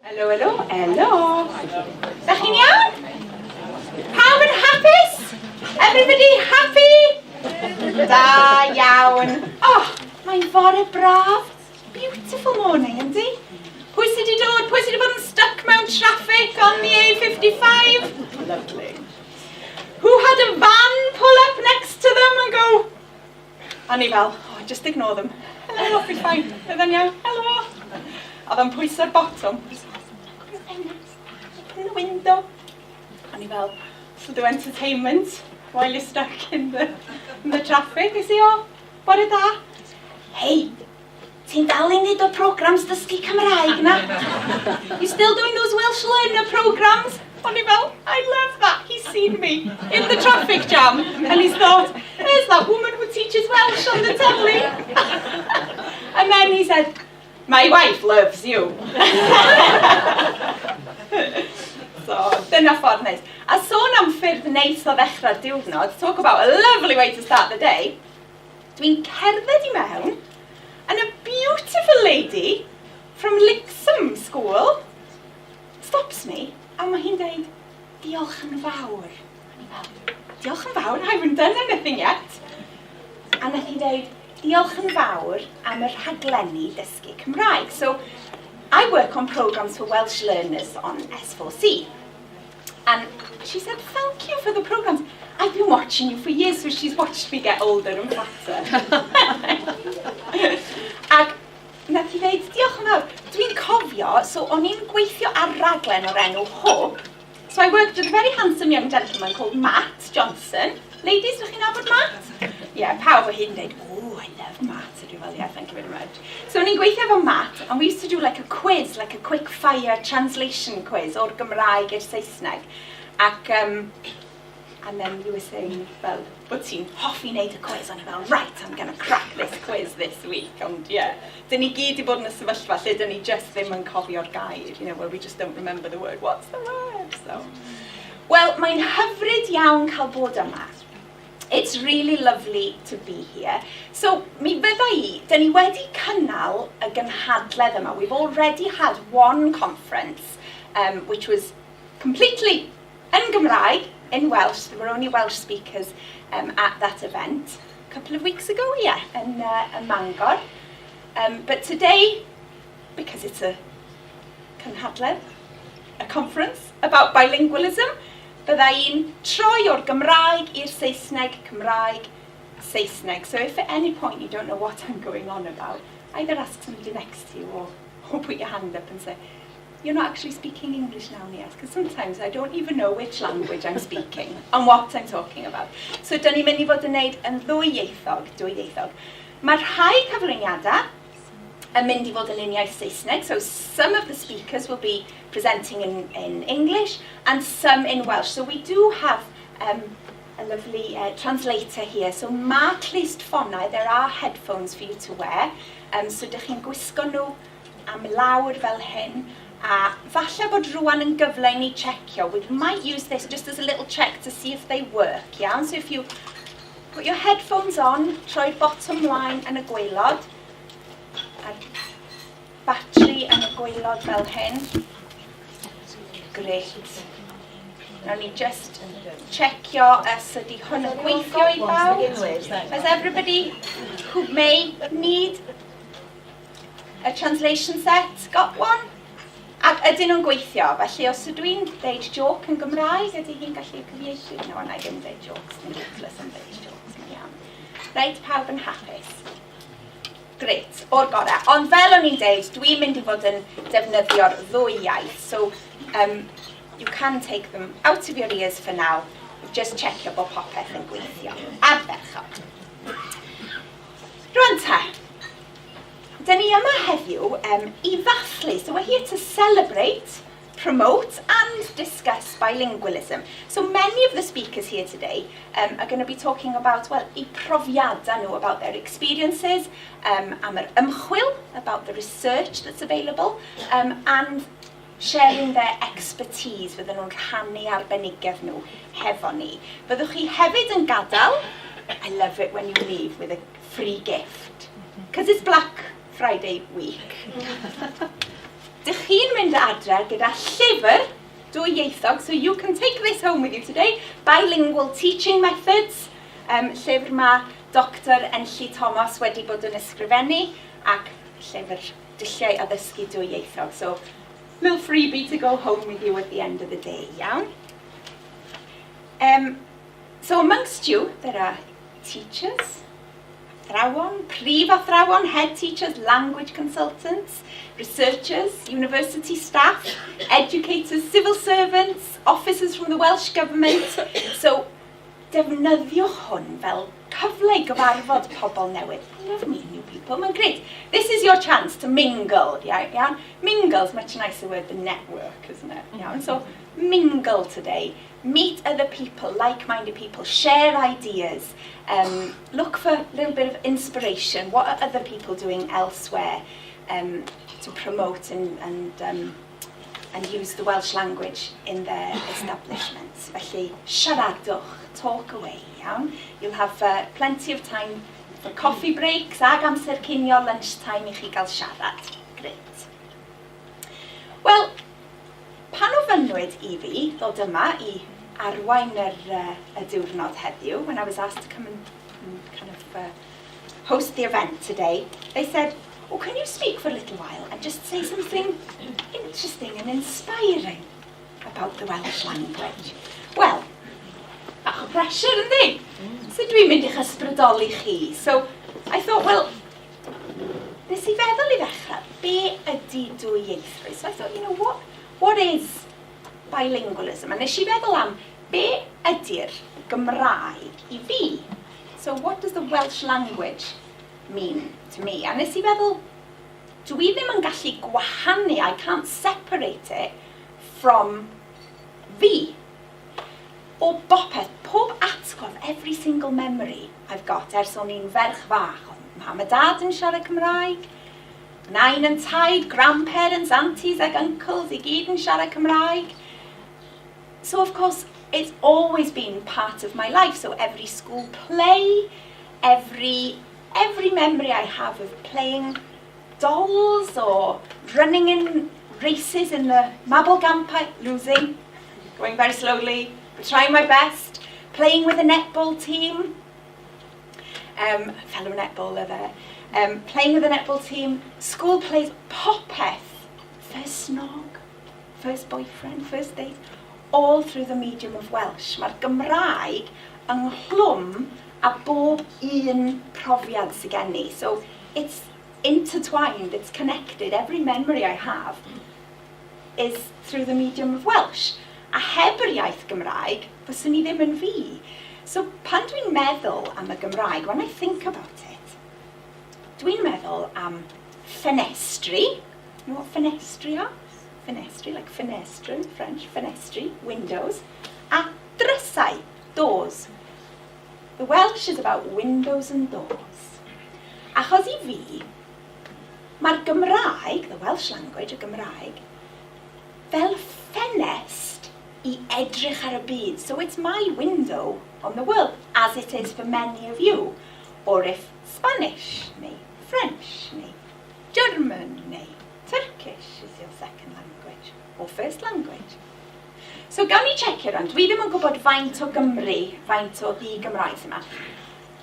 Helo, helo, helo. Dach chi'n iawn? Pawb yn hapus? Everybody happy? Da iawn. Oh, mae'n fore braf. Beautiful morning, yndi? Pwy sydd wedi dod? Pwy sydd wedi bod yn stuck mewn traffic on the A55? Lovely. Who had a van pull up next to them and go? A ni fel, oh, just ignore them. Hello, I'll be fine. Bydden iawn, hello. Oedd yn pwyso'r bottom. In the window. A ni fel, so do entertainment while you're stuck in the traffic. Is he all? Bore da? Hey, ti'n dal i wneud o programs dysgu Cymraeg na? You still doing those Welsh learner programs? A ni fel, I love that. He's seen me in the traffic jam and he's thought, there's that woman who teaches Welsh on the telly. And then he said, my wife loves you. So, dyna ffordd neis. A sôn am ffyrdd neis o ddechrau'r diwrnod, talk about a lovely way to start the day. Dwi'n cerdded I mewn, and a beautiful lady from Lixham School stops me, a mae hi'n dweud, diolch yn fawr. Diolch yn fawr, I haven't done anything yet. A nath hi'n dweud, diolch yn fawr am yr rhaglenni dysgu Cymraeg. So, I work on programs for Welsh learners on S4C. And she said, thank you for the programs. I've been watching you for years, so she's watched me get older and fatter. Ac nath hi ddeud, diolch yn fawr. Dwi'n cofio, so o'n i'n gweithio ar raglen o'r enw Hope. So I worked with a very handsome young gentleman called Matt Johnson. Ladies, ydych chi'n nabod Matt? Yeah, pawb o hyn dweud, oh, I love Matt. Well, yeah, thank you very much. So o'n i'n gweithio efo Matt, and we used to do like a quiz, like a quick fire translation quiz o'r Gymraeg i'r Saesneg. Ac, and then you were saying, well, bod ti'n hoffi wneud y quiz, and I'm right, I'm going to crack this quiz this week. And yeah, dyn ni gyd I bod yn y sefyllfa lle dyn ni just ddim yn cofio'r gair, you know, where we just don't remember the word. What's the word? So, well, mae'n hyfryd iawn cael bod yma. It's really lovely to be here. So, mi fydda I, dyn ni wedi cynnal y Cynhadledd yma. We've already had one conference, which was completely in Gymraeg, in Welsh. There were only Welsh speakers at that event a couple of weeks ago, yeah, in Mangor. But today, because it's a Cynhadledd, a conference about bilingualism, bydda i'n troi o'r Gymraeg i'r Saesneg, Cymraeg, Saesneg. So if at any point you don't know what I'm going on about, either ask somebody next to you or put your hand up and say, you're not actually speaking English now, yes? Because sometimes I don't even know which language I'm speaking and what I'm talking about. So dyn ni'n mynd I fod yn wneud yn dwyieithog. Mae rhai cyflwyniadau yn mynd I fod yn uniaith Saesneg, so some of the speakers will be presenting in English and some in Welsh. So we do have a lovely translator here. So ma clust ffonau, there are headphones for you to wear. So dych chi'n gwisgo nhw am lawr fel hyn. A falle bod rwan yn gyfle I ni checio. We might use this just as a little check to see if they work, yeah? So if you put your headphones on, troi'r bottom line yn y gwaelod, a battery yn y gwaelod fel hyn. Great. Now ni just checio os ydy hwn yn gweithio I bawb. Has everybody who may need a translation set got one? Ac ydyn nhw'n gweithio, felly os ydw i'n deud joke yn Gymraeg, ydy hi'n gallu cyfieithu? No, and I ddim deud jokes, dwi'n useless yn deud jokes, mae'n iawn. Reit, pawb yn hapus. Great, o'r gorau. Ond fel o'n i'n deud, dwi'n mynd I fod yn defnyddio'r ddwy iaith, so you can take them out of your ears for now. Just checio bod popeth yn gweithio. Ardderchog. Rwan te. Dyn ni yma heddiw I ddathlu, so we're here to celebrate, promote and discuss bilingualism. So many of the speakers here today are going to be talking about, well, I profiadau nhw, about their experiences, am yr ymchwil, about the research that's available, and sharing their expertise fydden nhw'n rhannu arbenigedd nhw hefo ni. Byddwch chi hefyd yn gadael, I love it when you leave with a free gift, because it's Black Friday week. dych chi'n mynd adre gyda llyfr dwyieithog, so you can take this home with you today, Bilingual Teaching Methods, llyfr mae Dr Enlli Thomas wedi bod yn ysgrifennu, ac llyfr dulliau addysgu dwyieithog. So, little freebie to go home with you at the end of the day, iawn? So amongst you, there are teachers, athrawon, prif athrawon, head teachers, language consultants, researchers, university staff, educators, civil servants, officers from the Welsh Government. So, defnyddiwch hwn fel cyfle i gyfarfod pobl newydd. I love meeting new people, mae'n great. This is your chance to mingle, yeah? Mingle is much nicer word than network, isn't it? Yeah? So, mingle today. Meet other people, like-minded people, share ideas, look for a little bit of inspiration. What are other people doing elsewhere to promote and use the Welsh language in their establishments? Felly, siaradwch, talk away, iawn. You'll have plenty of time for coffee breaks ag amser cinio lunchtime I chi gael siarad. Great. Well, pan ofynnwyd I fi ddod yma I arwain y diwrnod heddiw, when I was asked to come and kind of host the event today, they said, oh, can you speak for a little while and just say something interesting and inspiring about the Welsh language? Well, bach o pressure, yndi? So dwi'n mynd i'ch ysbrydoli chi. So I thought, well, nes I feddwl I ddechrau, be ydy dwyieithrwydd? So I thought, you know, what is bilingualism? A nes I feddwl am, be ydy'r Gymraeg I fi? So what does the Welsh language mean to me? A nes I feddwl, dwi ddim yn gallu gwahanu, I can't separate it from fi. O bopeth, pob atgof, every single memory I've got ers o'n i'n ferch fach. Mam a dad yn siarad Cymraeg, nain and taid, grandparents, aunties ag uncles I gyd yn siarad Cymraeg. So of course, it's always been part of my life. So every school play, every memory I have of playing dolls or running in races in the Mabel Gampau, losing, going very slowly, but trying my best, playing with a netball team, fellow netballer there, playing with a netball team, school plays, popeth, first snog, first boyfriend, first date, all through the medium of Welsh. Mae'r Gymraeg ynghlwm a bob un profiad sydd gen I. So it's intertwined, it's connected. Every memory I have is through the medium of Welsh. A heb yr iaith Gymraeg, fyswn I ddim yn fi. So pan dwi'n meddwl am y Gymraeg, when I think about it, dwi'n meddwl am ffenestri. You know what ffenestri are? Ffenestri, like fenestre in French, fenestri, windows. A drysau, doors. The Welsh is about windows and doors. Achos I fi, mae'r Gymraeg, the Welsh language, y Gymraeg, fel ffenest I edrych ar y byd. So it's my window on the world, as it is for many of you. Or if Spanish, neu French, neu German, neu Turkish is your second language, or first language. So gawn ni checio rhan, dwi ddim yn gwybod faint o Gymru, faint o ddi-Gymraeg yma.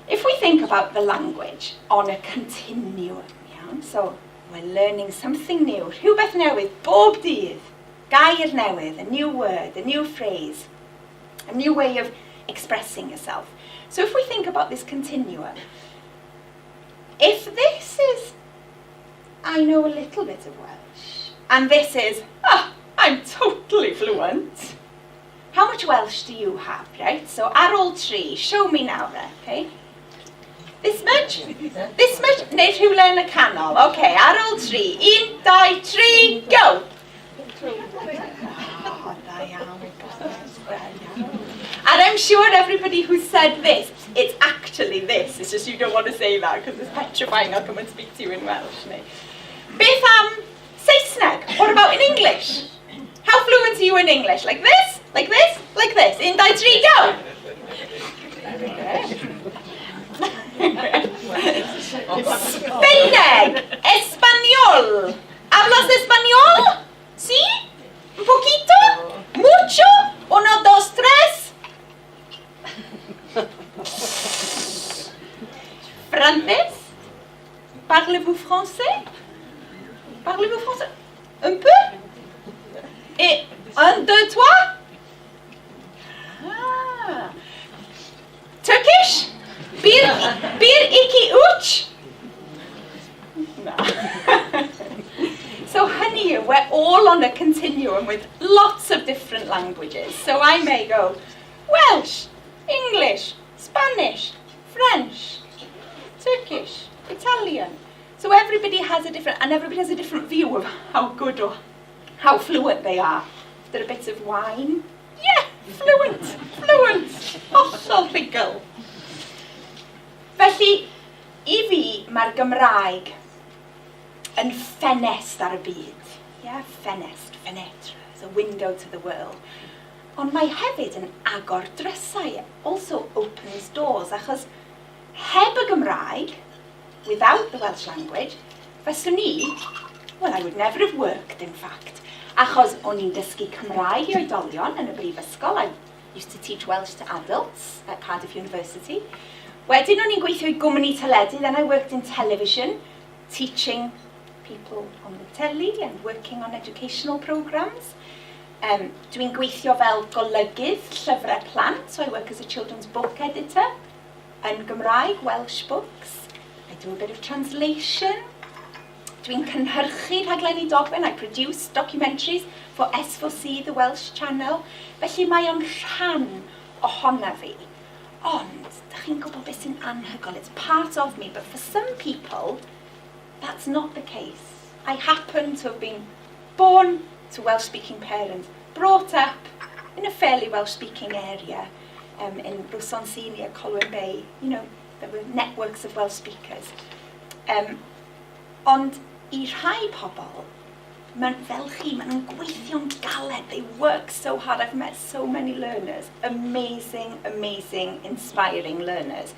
If we think about the language on a continuum, iawn, so we're learning something new, rhywbeth newydd, bob dydd, gair newydd, a new word, a new phrase, a new way of expressing yourself. So if we think about this continuum, if this is, I know a little bit of Welsh, and this is, I'm totally fluent. How much Welsh do you have, right? So ar ôl tri, show me now there, okay? This much, neu rhywle yn y canol. Okay, ar ôl tri, 1, 2, 3, go! And I'm sure everybody who said this, it's actually this. It's just you don't want to say that because it's petrifying. I'll come and speak to you in Welsh. Beth am Saesneg? What about in English? How fluent are you in English? Like this? Like this? Like this? 1, 2, 3, go! Sbaeneg, Espanol. Hablas Espanol? Parlez-vous français? Un peu? Et un, deux, trois? Ah. Turkish? Bir, iki, üç? No. So honey, we're all on a continuum with lots of different languages. So I may go Welsh, English, Spanish, French, Turkish, Italian. So everybody has a different view of how good or how fluent they are. Is there a bit of wine? Yeah, fluent. Hollol rhugl. Felly, I fi, mae'r Gymraeg yn ffenest ar y byd. Yeah, ffenest, fenetre, it's a window to the world. Ond mae hefyd yn agor drysau, also opens doors, achos heb y Gymraeg, without the Welsh language, fyswn ni, well, I would never have worked, in fact, achos o'n i'n dysgu Cymraeg i oedolion yn y brifysgol. I used to teach Welsh to adults at Cardiff University. Wedyn o'n i'n gweithio i gwmni teledu, then I worked in television, teaching people on the telly and working on educational programmes. Dwi'n gweithio fel golygydd llyfrau plant, so I work as a children's book editor yn Gymraeg, Welsh books. I do a bit of translation. Dwi'n cynhyrchu rhaglenni dogfen, I produce documentaries for S4C, the Welsh channel. Felly mae o'n rhan ohona fi. Ond, dych chi'n gwybod beth sy'n anhygoel, it's part of me, but for some people, that's not the case. I happen to have been born to Welsh-speaking parents, brought up in a fairly Welsh-speaking area in Brwson Senior, Colwyn Bay. You know, there were networks of Welsh speakers. Ond I rhai pobl, fel chi, maen nhw'n gweithio'n galed. They work so hard. I've met so many learners, amazing, inspiring learners,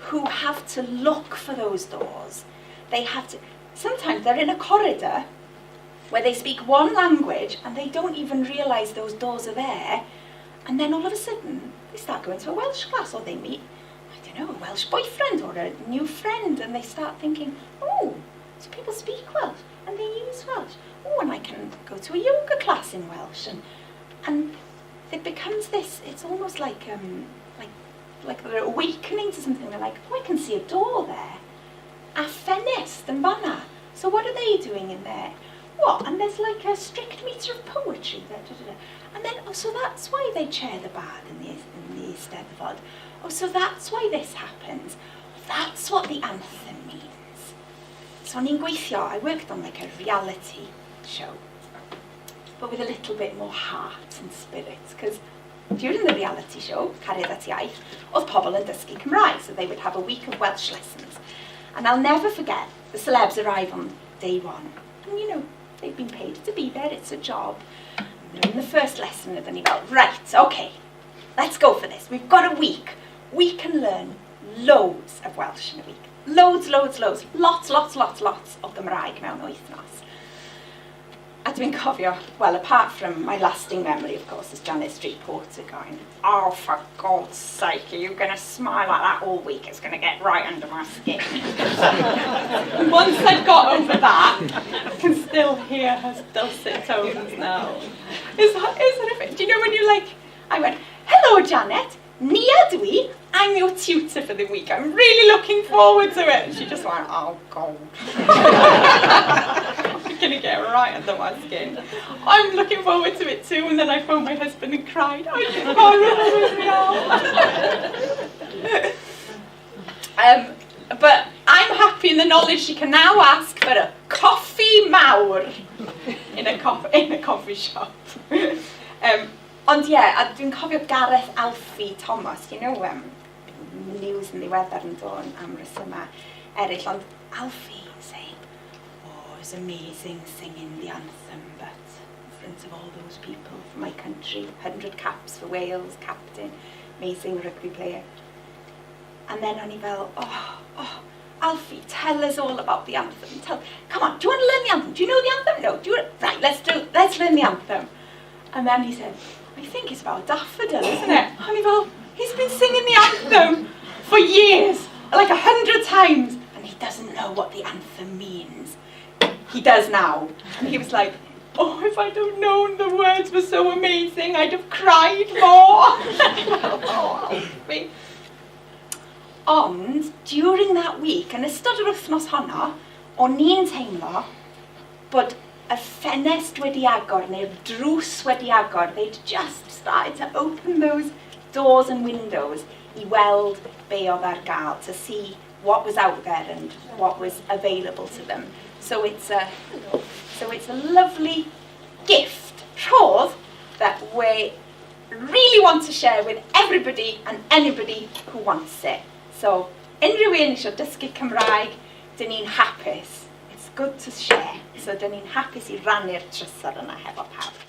who have to look for those doors. They have to, sometimes they're in a corridor where they speak one language and they don't even realise those doors are there, and then all of a sudden they start going to a Welsh class, or they meet, I don't know, a Welsh boyfriend or a new friend, and they start thinking, oh, so people speak Welsh and they use Welsh. Oh, and I can go to a yoga class in Welsh, and it becomes this, it's almost like they're awakening to something. They're like, oh, I can see a door there. A ffenest yn fanna. So what are they doing in there? What? And there's like a strict meter of poetry. And then, oh, so that's why they chair the bard in the Eisteddfod. Oh, so that's why this happens. That's what the anthem means. So o'n i'n gweithio, I worked on like a reality show, but with a little bit more heart and spirit, because during the reality show, Cariad at Iaith, oedd pobl yn dysgu Cymraeg, so they would have a week of Welsh lessons. And I'll never forget, the celebs arrive on day one. And you know, they've been paid to be there, it's a job. And they're in the first lesson, and then you go, right, okay, let's go for this. We've got a week. We can learn loads of Welsh in a week. Loads. Lots o Gymraeg mewn wythnos. A dwi'n cofio, well, apart from my lasting memory, of course, is Janet Street Porter going, oh, for God's sake, are you going to smile like that all week? It's going to get right under my skin. Once I've got over that, I can still hear her dulcet tones now. Is that do you know when you're like, I went, hello, Janet, Nia dwi, I'm your tutor for the week. I'm really looking forward to it. And she just went, oh, God. I'm going to get right under my skin. I'm looking forward to it too. And then I phoned my husband and cried. I just horrible. But I'm happy in the knowledge she can now ask for a coffee mawr in a coffee shop. Ond ie, a dwi'n cofio Gareth Alfie Thomas, you know, news yn ddiweddar yn dod am resymau eraill, ond Alfie saying, oh, it was amazing singing the anthem, but in front of all those people from my country, 100 caps for Wales, captain, amazing rugby player. And then o'n I fel, oh, Alfie, tell us all about the anthem. Come on, do you want to learn the anthem? Do you know the anthem? No, right, let's learn the anthem. And then he said, I think it's about a daffodil, isn't it? And he fel, he's been singing the anthem for years, like 100 times, and he doesn't know what the anthem means. he does now. And he was like, oh, if I'd have known the words were so amazing, I'd have cried more. Ond, during that week, yn ystod yr wythnos honno, o'n i'n teimlo bod y ffenest wedi agor, neu'r drws wedi agor. They'd just started to open those doors and windows I weld be oedd ar gael, to see what was out there and what was available to them. So it's a lovely gift, rhodd, that we really want to share with everybody and anybody who wants it. So, unrhyw un eisiau dysgu Cymraeg, dyn ni'n hapus. It's good to share. So, dyn ni'n hapus I rannu'r trysor yna hefo pawb.